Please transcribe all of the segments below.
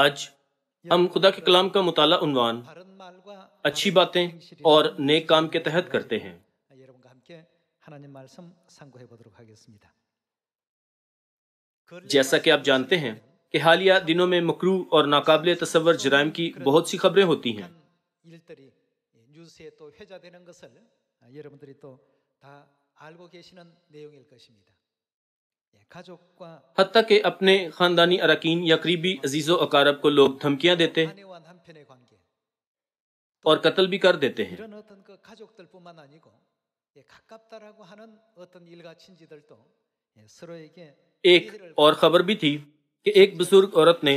آج ہم خدا کے کلام کا مطالعہ عنوان اچھی باتیں اور نیک کام کے تحت کرتے ہیں۔ جیسا کہ آپ جانتے ہیں کہ حالیہ دنوں میں مکروہ اور ناقابل تصور جرائم کی بہت سی خبریں ہوتی ہیں۔ حتیٰ کہ اپنے خاندانی اراکین یا قریبی عزیز و اقارب کو لوگ دھمکیاں دیتے اور قتل بھی کر دیتے ہیں۔ ایک اور خبر بھی تھی کہ ایک بزرگ عورت نے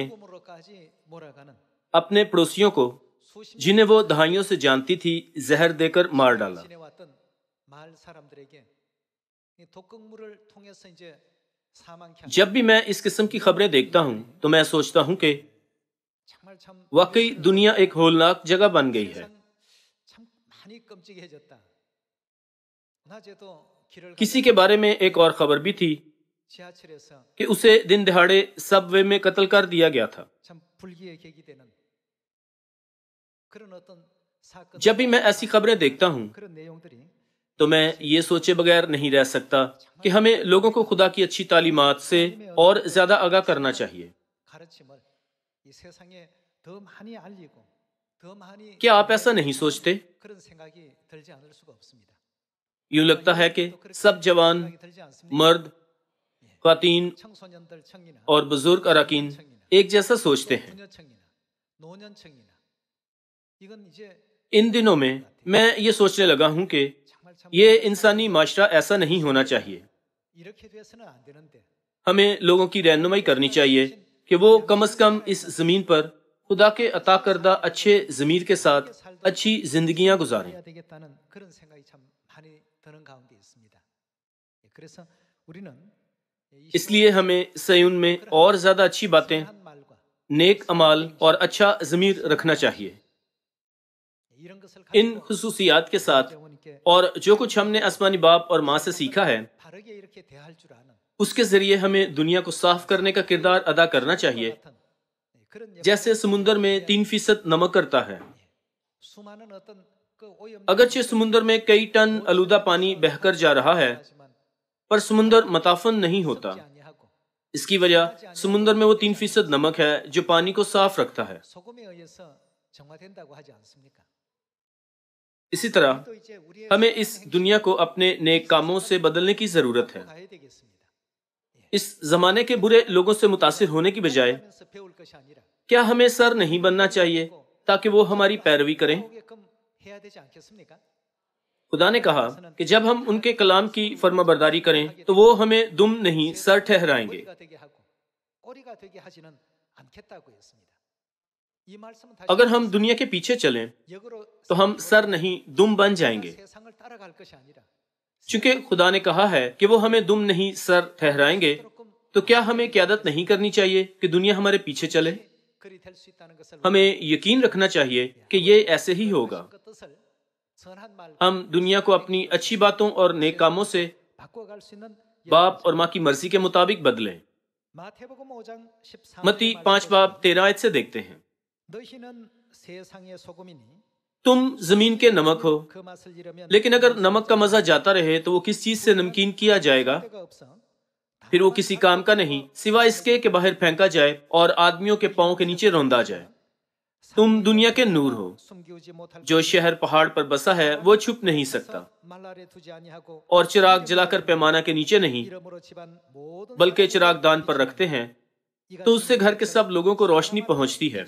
اپنے پڑوسیوں کو جنہیں وہ دہائیوں سے جانتی تھی زہر دے کر مار ڈالا۔ جب بھی میں اس قسم کی خبریں دیکھتا ہوں تو میں سوچتا ہوں کہ واقعی دنیا ایک ہولناک جگہ بن گئی ہے۔ کسی کے بارے میں ایک اور خبر بھی تھی کہ اسے دن دہاڑے سب وے میں قتل کر دیا گیا تھا۔ جب بھی میں ایسی خبریں دیکھتا ہوں تو میں یہ سوچے بغیر نہیں رہ سکتا کہ ہمیں لوگوں کو خدا کی اچھی تعلیمات سے اور زیادہ آگاہ کرنا چاہیے۔ کیا آپ ایسا نہیں سوچتے؟ یوں لگتا ہے کہ سب جوان، مرد، خواتین اور بزرگ اراکین ایک جیسا سوچتے ہیں۔ ان دنوں میں یہ سوچنے لگا ہوں کہ یہ انسانی معاشرہ ایسا نہیں ہونا چاہیے۔ ہمیں لوگوں کی رہنمائی کرنی چاہیے کہ وہ کم از کم اس زمین پر خدا کے عطا کردہ اچھے ضمیر کے ساتھ اچھی زندگیاں گزاریں۔ اس لیے ہمیں صیون میں اور زیادہ اچھی باتیں، نیک اعمال اور اچھا ضمیر رکھنا چاہیے۔ ان خصوصیات کے ساتھ اور جو کچھ ہم نے آسمانی باپ اور ماں سے سیکھا ہے، اس کے ذریعے ہمیں دنیا کو صاف کرنے کا کردار ادا کرنا چاہیے، جیسے سمندر میں 3% نمک کرتا ہے۔ اگرچہ سمندر میں کئی ٹن آلودہ پانی بہہ کر جا رہا ہے، پر سمندر متعفن نہیں ہوتا۔ اس کی وجہ سمندر میں وہ 3% نمک ہے جو پانی کو صاف رکھتا ہے۔ اسی طرح ہمیں اس دنیا کو اپنے نیک کاموں سے بدلنے کی ضرورت ہے۔ اس زمانے کے برے لوگوں سے متاثر ہونے کی بجائے کیا ہمیں سر نہیں بننا چاہیے تاکہ وہ ہماری پیروی کریں؟ خدا نے کہا کہ جب ہم ان کے کلام کی فرما برداری کریں تو وہ ہمیں دم نہیں سر ٹھہرائیں گے۔ اگر ہم دنیا کے پیچھے چلیں تو ہم سر نہیں دم بن جائیں گے۔ چونکہ خدا نے کہا ہے کہ وہ ہمیں دم نہیں سر ٹھہرائیں گے، تو کیا ہمیں قیادت نہیں کرنی چاہیے کہ دنیا ہمارے پیچھے چلے؟ ہمیں یقین رکھنا چاہیے کہ یہ ایسے ہی ہوگا۔ ہم دنیا کو اپنی اچھی باتوں اور نیک کاموں سے باپ اور ماں کی مرضی کے مطابق بدلیں۔ متی 5:13 سے دیکھتے ہیں، تم زمین کے نمک ہو، لیکن اگر نمک کا مزہ جاتا رہے تو وہ کس چیز سے نمکین کیا جائے گا؟ پھر وہ کسی کام کا نہیں سوائے اس کے کہ باہر پھینکا جائے اور آدمیوں کے پاؤں کے نیچے روندا جائے۔ تم دنیا کے نور ہو۔ جو شہر پہاڑ پر بسا ہے وہ چھپ نہیں سکتا، اور چراغ جلا کر پیمانہ کے نیچے نہیں بلکہ چراغ دان پر رکھتے ہیں، تو اس سے گھر کے سب لوگوں کو روشنی پہنچتی ہے۔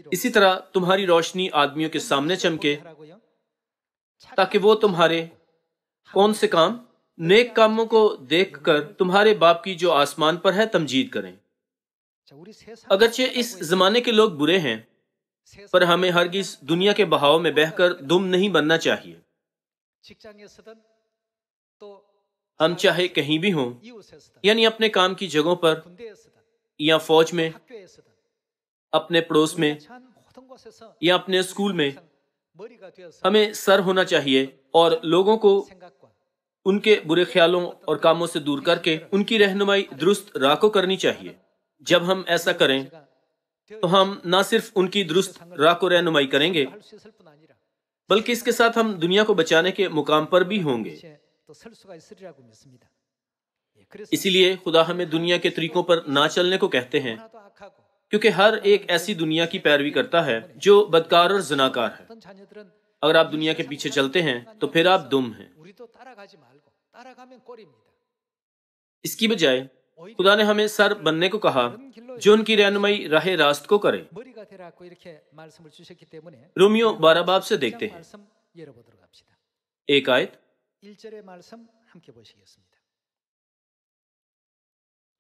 اسی طرح تمہاری روشنی آدمیوں کے سامنے چمکے، تاکہ وہ تمہارے کون سے کام؟ نیک کاموں کو دیکھ کر تمہارے باپ کی جو آسمان پر ہے تمجید کریں۔ اگرچہ اس زمانے کے لوگ برے ہیں، پر ہمیں ہرگز دنیا کے بہاؤ میں بہہ کر دم نہیں بننا چاہیے۔ ہم چاہے کہیں بھی ہوں، یعنی اپنے کام کی جگہوں پر یا فوج میں، اپنے پڑوس میں یا اپنے اسکول میں، ہمیں سر ہونا چاہیے اور لوگوں کو ان کے برے خیالوں اور کاموں سے دور کر کے ان کی رہنمائی درست راہ کو کرنی چاہیے۔ جب ہم ایسا کریں तो हम न सिर्फ उनकी दुरुस्त राह को रहनुमाई करेंगे, बल्कि इसके साथ हम दुनिया को बचाने के मुकाम पर भी होंगे। इसीलिए खुदा हमें दुनिया के तरीकों पर ना चलने को कहते हैं, क्योंकि हर एक ऐसी दुनिया की पैरवी करता है जो बदकार और ज़नाकार है। अगर आप दुनिया के पीछे चलते हैं तो फिर आप दुम हैं। इसकी बजाय खुदा ने हमें सर बनने को कहा जो उनकी रहनुमाई राह रास्त को करे। रोमियो 12 बाब से देखते हैं एक आयत।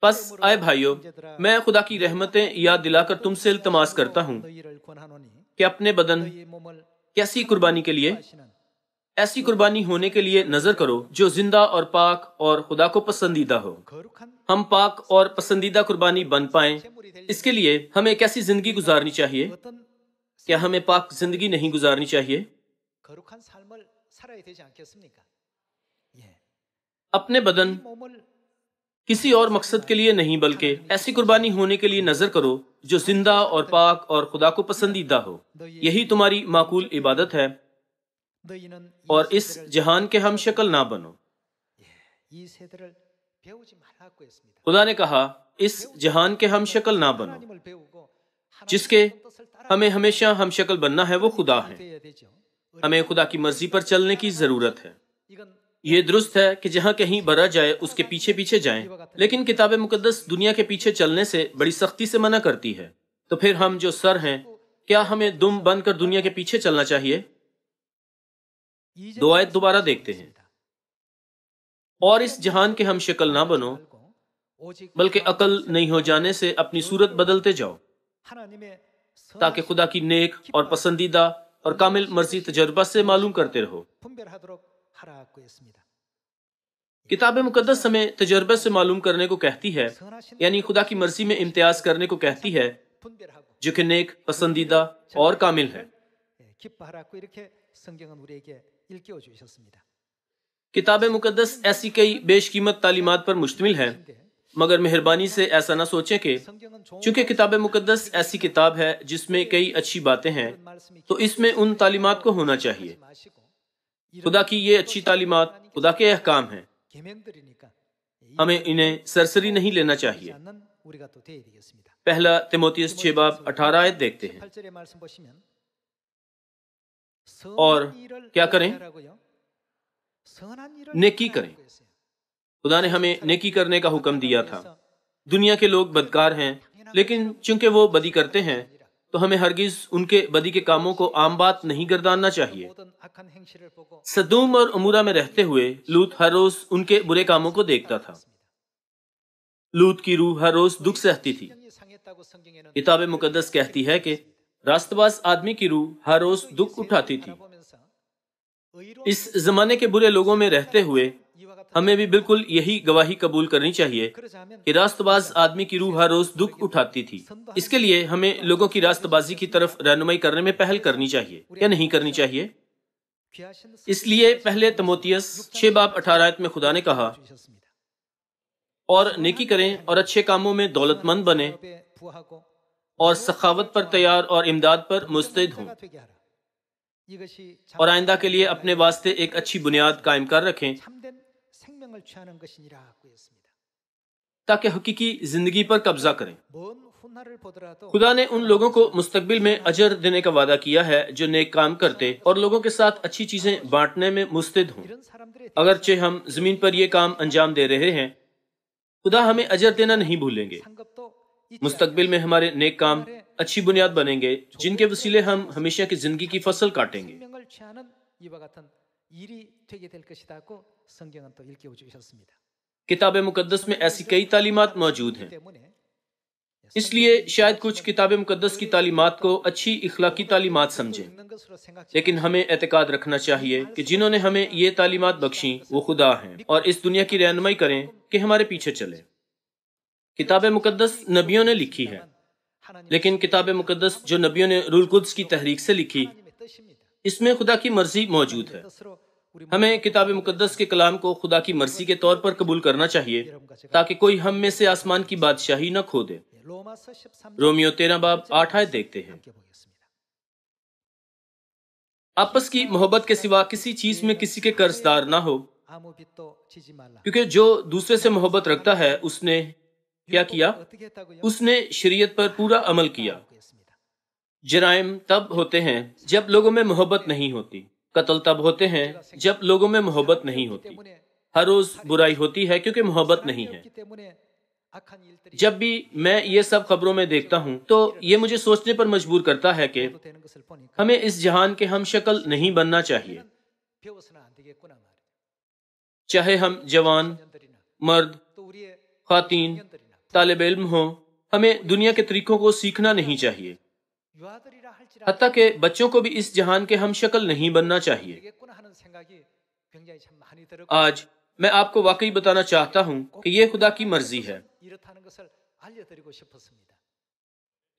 बस आए भाइयों, मैं खुदा की रहमतें याद दिलाकर तुमसे इल्तमास करता हूँ कि अपने बदन कैसी कुर्बानी के लिए, ऐसी कुर्बानी होने के लिए नजर करो जो जिंदा और पाक और खुदा को पसंदीदा हो। हम पाक और पसंदीदा कुर्बानी बन पाएं, इसके लिए हमें कैसी जिंदगी गुजारनी चाहिए? क्या हमें पाक जिंदगी नहीं गुजारनी चाहिए? अपने बदन किसी और मकसद के लिए नहीं, बल्कि ऐसी कुर्बानी होने के लिए नजर करो जो जिंदा और पाक और खुदा को पसंदीदा हो। यही तुम्हारी माकूल इबादत है, और इस जहान के हम शक्ल ना बनो। खुदा ने कहा, इस जहान के हम शक्ल ना बनो। जिसके हमें हमेशा हम शक्ल बनना है वो खुदा है। हमें खुदा की मर्जी पर चलने की जरूरत है। ये दुरुस्त है कि जहाँ कहीं भरा जाए उसके पीछे पीछे जाएं, लेकिन किताब मुकद्दस दुनिया के पीछे चलने से बड़ी सख्ती से मना करती है। तो फिर हम जो सर हैं, क्या हमें दुम बनकर दुनिया के पीछे चलना चाहिए? 2 आयत दोबारा देखते हैं। और इस जहान के हम शक्ल ना बनो, बल्कि अकल नहीं हो जाने से अपनी सूरत बदलते जाओ, ताकि खुदा की नेक और पसंदीदा और कामिल मर्जी तजर्बा से मालूम करते रहो। किताब मुकद्दस हमें तजर्बे से मालूम करने को कहती है, यानी खुदा की मर्जी में इम्तियाज करने को कहती है, जो कि नेक, पसंदीदा और कामिल है। किताब मुकद्दस ऐसी कई बेशकीमत तालीमात पर मुश्तमिल है, मगर मेहरबानी से ऐसा ना सोचें कि चूंकि किताब मुकद्दस ऐसी किताब है जिसमें कई अच्छी बातें हैं, तो इसमें उन तालीमात को होना चाहिए। खुदा की ये अच्छी तालीमात खुदा के अहकाम हैं, हमें इन्हें सरसरी नहीं लेना चाहिए। पहला तिमोथियस 6 बाब 18 आयत देखते हैं। और क्या करें? नेकी करें। खुदा ने हमें नेकी करने का हुक्म दिया था। दुनिया के लोग बदकार हैं, लेकिन चूंकि वो बदी करते हैं तो हमें हरगिज उनके बदी के कामों को आम बात नहीं गर्दानना चाहिए। सदूम और अमूरा में रहते हुए लूत हर रोज उनके बुरे कामों को देखता था। लूत की रूह हर रोज दुख सहती थी। किताब मुकद्दस कहती है कि रास्तबाज आदमी की रूह हर रोज दुख उठाती थी। इस जमाने के बुरे लोगों में रहते हुए हमें भी बिल्कुल यही गवाही कबूल करनी चाहिए कि रास्तबाज आदमी की रूह हर रोज दुख उठाती थी। इसके लिए हमें लोगों की रास्तबाजी की तरफ रहनुमाई करने में पहल करनी चाहिए या नहीं करनी चाहिए। इसलिए पहले तिमोथियस 6 बाब 18 आयत में खुदा ने कहा, और नेकी करें और अच्छे कामों में दौलतमंद बने और सखावत पर तैयार और इमदाद पर मुस्तैद हों, और आइंदा के लिए अपने वास्ते एक अच्छी बुनियाद कायम कर रखें, ताकि हकीकी जिंदगी पर कब्जा करें। खुदा ने उन लोगों को मुस्तकबिल में अजर देने का वादा किया है जो नेक काम करते और लोगों के साथ अच्छी चीजें बांटने में मुस्तैद हों। अगरचे हम जमीन पर ये काम अंजाम दे रहे हैं, खुदा हमें अजर देना नहीं भूलेंगे। मुस्तकबिल में हमारे नेक काम अच्छी बुनियाद बनेंगे, जिनके वसीले हम हमेशा की जिंदगी की फसल काटेंगे। किताब मुकद्दस में ऐसी कई तालीमात मौजूद हैं, इसलिए शायद कुछ किताब मुकद्दस की तालीमात को अच्छी इखलाकी तालीमात समझें, लेकिन हमें एतकाद रखना चाहिए कि जिन्होंने हमें ये तालीमात बख्शी वो खुदा हैं और इस दुनिया की रहनुमाई करें कि हमारे पीछे चले। किताब मुकद्दस नबियों ने लिखी है, लेकिन किताब मुकद्दस जो नबियों ने रूल कुद्स की तहरीक से लिखी, इसमें खुदा की मर्जी मौजूद है। हमें किताब मुकद्दस के कलाम को खुदा की मर्जी के तौर पर कबूल करना चाहिए, ताकि कोई हम में से आसमान की बादशाही न खो दे। रोमियो 13 बाब 8 आयत देखते हैं। आपस की मोहब्बत के सिवा किसी चीज में किसी के कर्जदार ना हो, क्योंकि जो दूसरे से मोहब्बत रखता है उसने क्या किया? उसने शरीयत पर पूरा अमल किया। जराइम तब होते हैं जब लोगों में मोहब्बत नहीं होती। कत्ल तब होते हैं जब लोगों में मोहब्बत नहीं होती। हर रोज बुराई होती है क्योंकि मोहब्बत नहीं है। जब भी मैं ये सब खबरों में देखता हूँ तो ये मुझे सोचने पर मजबूर करता है कि हमें इस जहान के हम शक्ल नहीं बनना चाहिए। चाहे हम जवान, मर्द, खातीन, तालिब इल्म हो, हमें दुनिया के तरीकों को सीखना नहीं चाहिए। हत्ता के बच्चों को भी इस जहान के हम शक्ल नहीं बनना चाहिए। आज मैं आपको वाकई बताना चाहता हूँ कि ये खुदा की मर्जी है।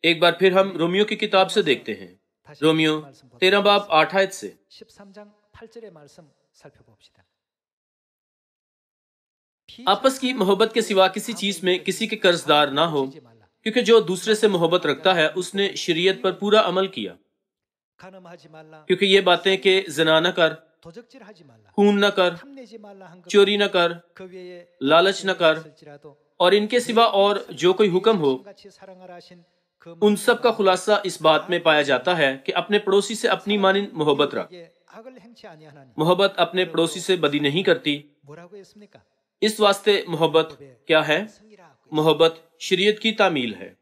एक बार फिर हम रोमियो की किताब से देखते हैं। रोमियो 13 बाब 8 आयत से। आपस की मोहब्बत के सिवा किसी चीज में किसी के कर्जदार ना हो, क्योंकि जो दूसरे से मोहब्बत रखता है उसने शरीयत पर पूरा अमल किया। क्योंकि ये बातें कि ज़िना न कर, खून न कर, चोरी न कर, लालच न कर और इनके सिवा और जो कोई हुक्म हो, उन सब का खुलासा इस बात में पाया जाता है कि अपने पड़ोसी से अपनी मानिंद मोहब्बत रख। मोहब्बत अपने पड़ोसी से बदी नहीं करती। इस वास्ते मोहब्बत क्या है? मोहब्बत शरीयत की तामील है।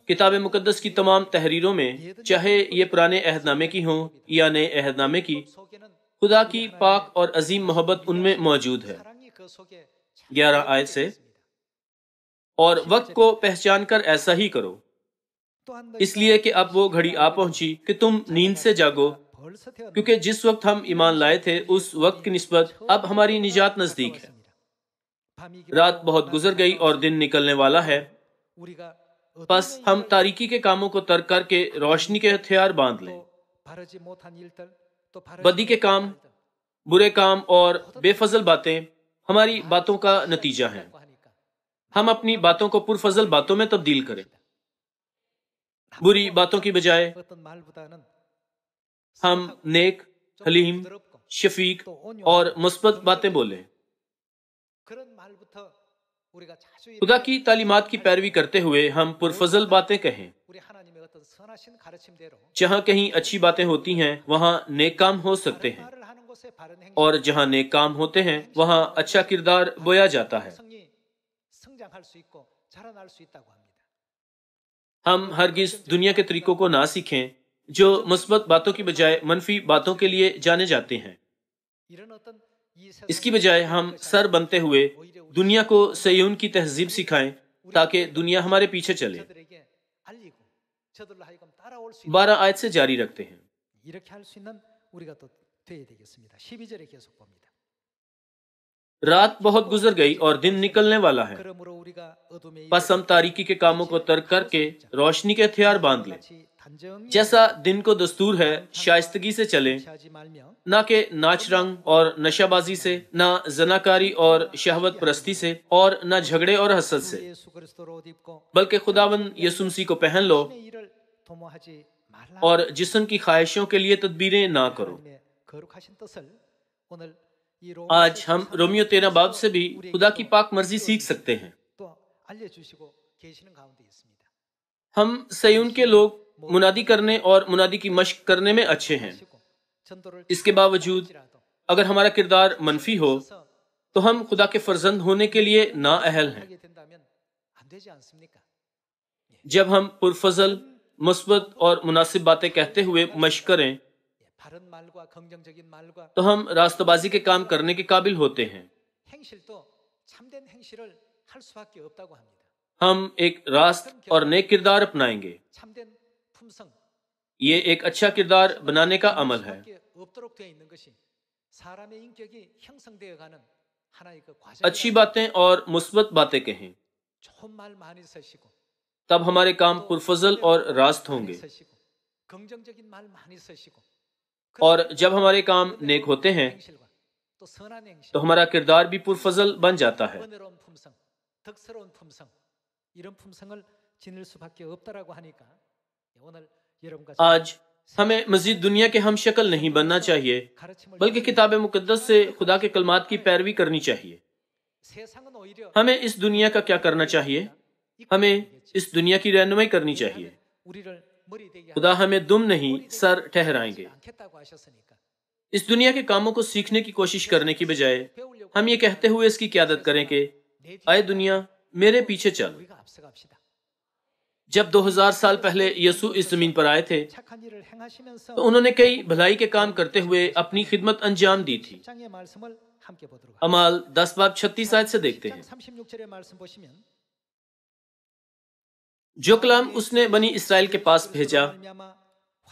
किताब मुकद्दस की तमाम तहरीरों में, चाहे ये पुराने अहदनामे की हों या नए अहदनामे की, खुदा की पाक और अजीम मोहब्बत उनमें मौजूद है। 11 आयत से, और वक्त को पहचान कर ऐसा ही करो, इसलिए कि अब वो घड़ी आ पहुंची कि तुम नींद से जागो, क्योंकि जिस वक्त हम ईमान लाए थे उस वक्त की निस्बत अब हमारी निजात नजदीक है। रात बहुत गुजर गई और दिन निकलने वाला है। बस हम तारीकी के कामों को तर्क करके रोशनी के हथियार बांध लें। बदी के काम, बुरे काम और बेफजल बातें हमारी बातों का नतीजा हैं। हम अपनी बातों को पुरफजल बातों में तब्दील करें। बुरी बातों की बजाय हम नेक, हलीम, शफीक और मुस्बत बातें बोलें। खुदा की तालीमात की पैरवी करते हुए हम पुरफजल बातें कहें। जहाँ कहीं अच्छी बातें होती हैं वहाँ नेक काम हो सकते हैं, और जहाँ नेक काम होते हैं वहाँ अच्छा किरदार बोया जाता है। हम हरगिज दुनिया के तरीकों को ना सीखें जो मुस्बत बातों की बजाय मनफी बातों के लिए जाने जाते हैं। इसकी बजाय हम सर बनते हुए दुनिया को सयून की तहजीब सिखाएं ताकि दुनिया हमारे पीछे चले। 12 आयत से जारी रखते हैं। रात बहुत गुजर गई और दिन निकलने वाला है। बस हम तारीकी के कामों को तर्क करके रोशनी के हथियार बांध लें। जैसा दिन को दस्तूर है शाइस्तगी से चलें, ना कि नाच रंग और नशाबाजी से, ना जनाकारी और शहवत परस्ती से, और ना झगड़े और हसद से, बल्कि खुदावन यसु मसीह को पहन लो और जिस्म की ख्वाहिशों के लिए तदबीरें ना करो। आज हम रोमियो 13 बाब से भी खुदा की पाक मर्जी सीख सकते हैं। हम सयून के लोग मुनादी करने और मुनादी की मश्क करने में अच्छे हैं। इसके बावजूद अगर हमारा किरदार मनफी हो तो हम खुदा के फर्जंद होने के लिए नाअहल हैं। जब हम पुरफजल, मुस्बत और मुनासिब बातें कहते हुए मश्क करें तो हम रास्तबाजी के काम करने के काबिल होते हैं। हम एक रास्त और नेक किरदार अपनाएंगे। ये एक अच्छा किरदार बनाने का अमल है। अच्छी बातें और मुस्बत बातें कहें, तब हमारे काम पुरफजल और रास्त होंगे। और जब हमारे काम नेक होते हैं तो हमारा किरदार भी पुरफजल बन जाता है। آج ہمیں مزید دنیا کے ہم شکل نہیں بننا چاہیے، بلکہ کتاب مقدس سے خدا کے کلمات کی پیروی کرنی چاہیے۔ ہمیں اس دنیا کا کیا کرنا چاہیے؟ ہمیں اس دنیا کی رہنمائی کرنی چاہیے۔ خدا ہمیں دم نہیں سر ٹھہرائیں گے۔ اس دنیا کے کاموں کو سیکھنے کی کوشش کرنے کی بجائے ہم یہ کہتے ہوئے اس کی قیادت کریں کہ اے دنیا میرے پیچھے چل۔ جب 2000 سال پہلے یسوع اس زمین پر آئے تھے تو انہوں نے کئی بھلائی کے کام کرتے ہوئے اپنی خدمت انجام دی تھی۔ اعمال 10:36 سے دیکھتے ہیں۔ جو کلام اس نے بنی اسرائیل کے پاس بھیجا،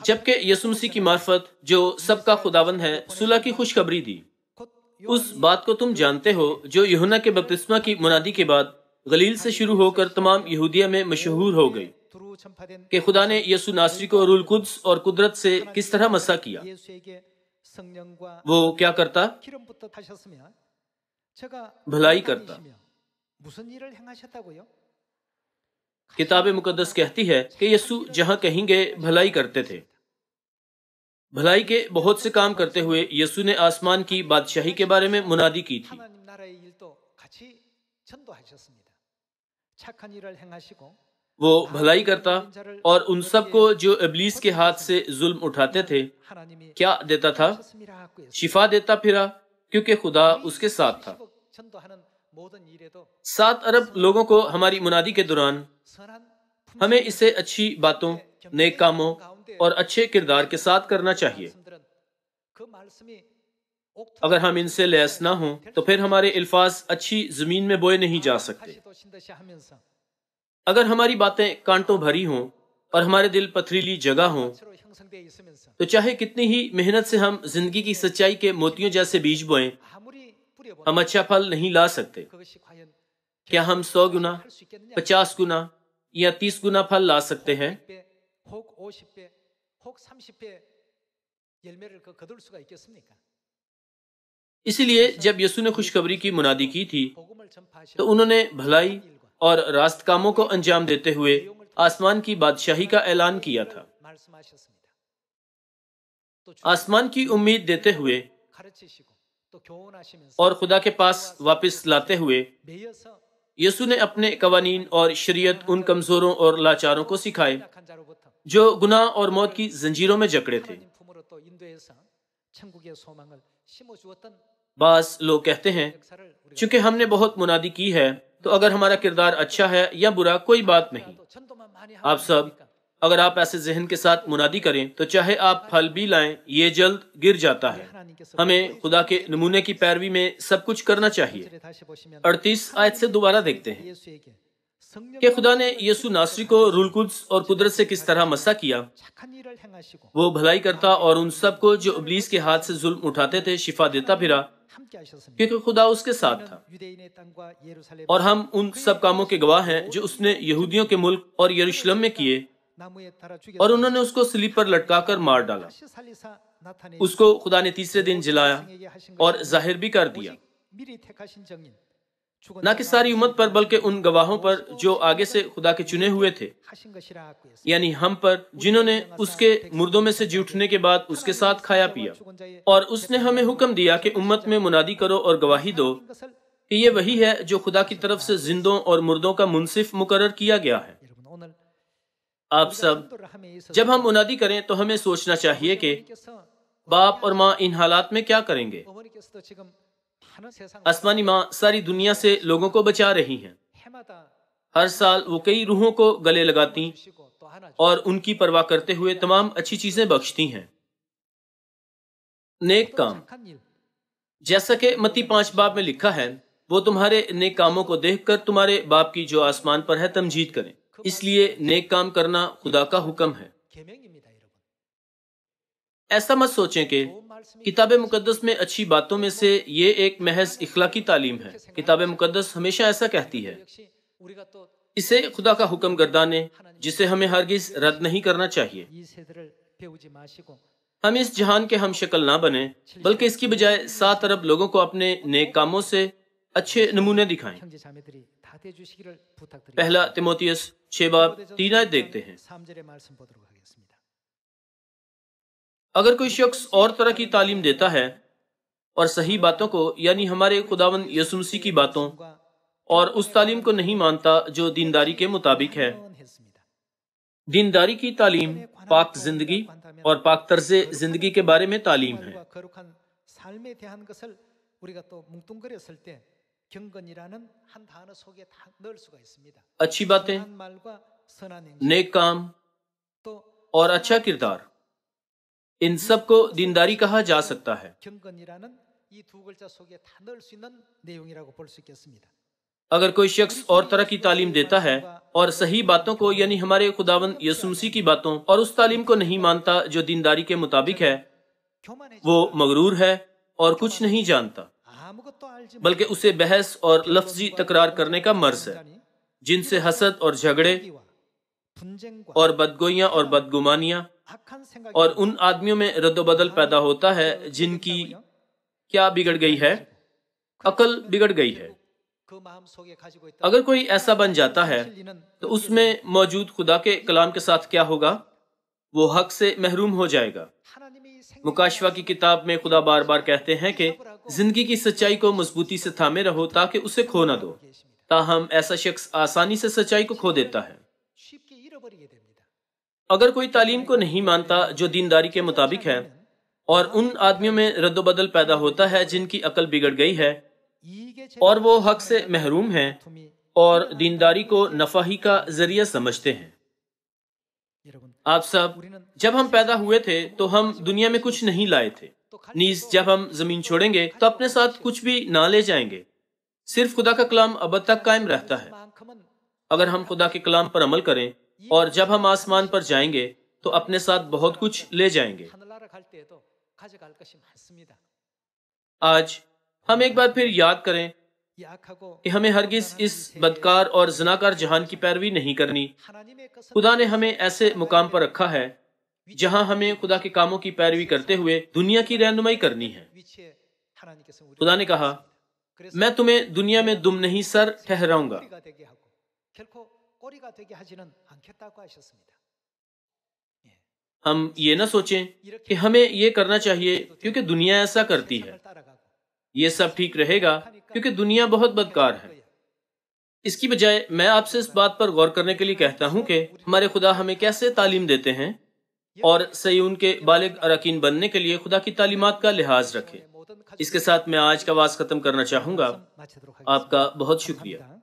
جبکہ یسوع مسیح کی معرفت جو سب کا خداوند ہے صلح کی خوشخبری دی، اس بات کو تم جانتے ہو جو یوحنا کے بپتسمہ کی منادی کے بعد گلیل سے شروع ہو کر تمام یہودیہ میں مشہور ہو گئی، کہ خدا نے یسوع ناصری کو روح القدس اور قدرت سے کس طرح مسح کیا۔ وہ کیا کرتا؟ بھلائی کرتا۔ کتاب مقدس کہتی ہے کہ یسوع جہاں کہیں گے بھلائی کرتے تھے۔ بھلائی کے بہت سے کام کرتے ہوئے یسوع نے آسمان کی بادشاہی کے بارے میں منادی کی تھی۔ وہ بھلائی کرتا اور ان سب کو جو ابلیس کے ہاتھ سے ظلم اٹھاتے تھے کیا دیتا تھا؟ شفا دیتا پھرا، کیونکہ خدا اس کے ساتھ تھا۔ 7 ارب لوگوں کو ہماری منادی کے دوران ہمیں اسے اچھی باتوں، نیک کاموں اور اچھے کردار کے ساتھ کرنا چاہیے۔ اگر ہم ان سے لیس نہ ہوں تو پھر ہمارے الفاظ اچھی زمین میں بوئے نہیں جا سکتے۔ اگر ہماری باتیں کانٹوں بھری ہوں اور ہمارے دل پتھریلی جگہ ہوں تو چاہے کتنی ہی محنت سے ہم زندگی کی سچائی کے موتیوں جیسے بیج بوئیں، ہم اچھا پھل نہیں لا سکتے۔ کیا ہم 100 گنا، 50 گنا یا 30 گنا پھل لا سکتے ہیں؟ اسی لیے جب یسوع نے خوشخبری کی منادی کی تھی تو انہوں نے بھلائی اور راست کاموں کو انجام دیتے ہوئے آسمان کی بادشاہی کا اعلان کیا تھا۔ آسمان کی امید دیتے ہوئے اور خدا کے پاس واپس لاتے ہوئے یسوع نے اپنے قوانین اور شریعت ان کمزوروں اور لاچاروں کو سکھائے جو گناہ اور موت کی زنجیروں میں جکڑے تھے۔ بعض لوگ کہتے ہیں چونکہ ہم نے بہت منادی کی ہے تو اگر ہمارا کردار اچھا ہے یا برا کوئی بات نہیں۔ آپ سب اگر آپ ایسے ذہن کے ساتھ منادی کریں تو چاہے آپ پھل بھی لائیں یہ جلد گر جاتا ہے۔ ہمیں خدا کے نمونے کی پیروی میں سب کچھ کرنا چاہیے۔ 38 آیت سے دوبارہ دیکھتے ہیں کہ خدا نے یسوع ناصری کو روح القدس اور قدرت سے کس طرح مسح کیا۔ وہ بھلائی کرتا اور ان سب کو جو ابلیس کے ہاتھ سے ظلم اٹھاتے تھے شفا دیتا پھرا، کیونکہ خدا اس کے ساتھ تھا۔ اور ہم ان سب کاموں کے گواہ ہیں جو اس نے یہودیوں کے ملک اور یروشلم میں کیے، اور انہوں نے اس کو صلیب پر لٹکا کر مار ڈالا۔ اس کو خدا نے تیسرے دن جلایا اور ظاہر بھی کر دیا، نہ کہ ساری امت پر بلکہ ان گواہوں پر جو آگے سے خدا کے چنے ہوئے تھے، یعنی ہم پر جنہوں نے اس کے مردوں میں سے جی اٹھنے کے بعد اس کے ساتھ کھایا پیا۔ اور اس نے ہمیں حکم دیا کہ امت میں منادی کرو اور گواہی دو کہ یہ وہی ہے جو خدا کی طرف سے زندوں اور مردوں کا منصف مقرر کیا گیا ہے۔ آپ سب جب ہم منادی کریں تو ہمیں سوچنا چاہیے کہ باپ اور ماں ان حالات میں کیا کریں گے۔ آسمانی ماں ساری دنیا سے لوگوں کو بچا رہی ہیں۔ ہر سال وہ کئی روحوں کو گلے لگاتی اور ان کی پرواہ کرتے ہوئے تمام اچھی چیزیں بخشتی ہیں۔ نیک کام، جیسا کہ متی 5 باب میں لکھا ہے، وہ تمہارے نیک کاموں کو دیکھ کر تمہارے باپ کی جو آسمان پر ہے تمجید کریں۔ اس لیے نیک کام کرنا خدا کا حکم ہے۔ ایسا مت سوچیں کہ کتاب مقدس میں اچھی باتوں میں سے یہ ایک محض اخلاقی تعلیم ہے۔ کتاب مقدس ہمیشہ ایسا کہتی ہے۔ اسے خدا کا حکم گردانے جسے ہمیں ہرگز رد نہیں کرنا چاہیے۔ ہم اس جہان کے ہم شکل نہ بنیں، بلکہ اس کی بجائے 7 ارب لوگوں کو اپنے نیک کاموں سے अच्छे नमूने दिखाएं। पहला तिमोथियस 6 बाब 3 आयत देखते हैं। अगर कोई शख्स और तरह की तालीम देता है और सही बातों को यानी हमारे खुदावंद यीशु मसीह की बातों और उस तालीम को नहीं मानता जो दीनदारी के मुताबिक है। दीनदारी की तालीम पाक जिंदगी और पाक तर्ज़े जिंदगी के बारे में तालीम है। अच्छी बातें, नेक काम और अच्छा किरदार, इन सब को दीनदारी कहा जा सकता है। अगर कोई शख्स और तरह की तालीम देता है और सही बातों को यानी हमारे खुदावंद यीशु मसीह की बातों और उस तालीम को नहीं मानता जो दीनदारी के मुताबिक है, वो मगरूर है और कुछ नहीं जानता, बल्कि उसे बहस और लफ्जी तकरार करने का मर्ज है, जिनसे हसद और झगड़े और बदगोइयां और बदगुमानियां और उन आदमियों में रद्दोबदल पैदा होता है जिनकी क्या बिगड़ गई है, अकल बिगड़ गई है। अगर कोई ऐसा बन जाता है तो उसमें मौजूद खुदा के कलाम के साथ क्या होगा? वो हक से महरूम हो जाएगा। मुकाशवा की किताब में खुदा बार बार कहते हैं कि जिंदगी की सच्चाई को मजबूती से थामे रहो ताकि उसे खो न दो। ताहम ऐसा शख्स आसानी से सच्चाई को खो देता है। अगर कोई तालीम को नहीं मानता जो दीनदारी के मुताबिक है और उन आदमियों में रद्दोबदल पैदा होता है जिनकी अकल बिगड़ गई है और वो हक से महरूम हैं और दीनदारी को नफाही का जरिया समझते हैं। आप सब, जब हम पैदा हुए थे तो हम दुनिया में कुछ नहीं लाए थे। नीज जब हम जमीन छोड़ेंगे तो अपने साथ कुछ भी ना ले जाएंगे। सिर्फ खुदा का कलाम अब तक कायम रहता है। अगर हम खुदा के कलाम पर अमल करें और जब हम आसमान पर जाएंगे तो अपने साथ बहुत कुछ ले जाएंगे। आज हम एक बार फिर याद करें कि हमें हरगिज इस बदकार और ज़नाकार जहान की पैरवी नहीं करनी। खुदा ने हमें ऐसे मुकाम पर रखा है जहां हमें खुदा के कामों की पैरवी करते हुए दुनिया की रहनुमाई करनी है। खुदा ने कहा, मैं तुम्हें दुनिया में दुम नहीं सर ठहराऊंगा। हम ये न सोचें कि हमें ये करना चाहिए क्योंकि दुनिया ऐसा करती है। ये सब ठीक रहेगा क्योंकि दुनिया बहुत बदकार है। इसकी बजाय मैं आपसे इस बात पर गौर करने के लिए कहता हूँ कि हमारे खुदा हमें कैसे तालीम देते हैं और सयून के बालिग अरकीन बनने के लिए खुदा की तालीमात का लिहाज रखें। इसके साथ मैं आज का वाज खत्म करना चाहूँगा। आपका बहुत शुक्रिया।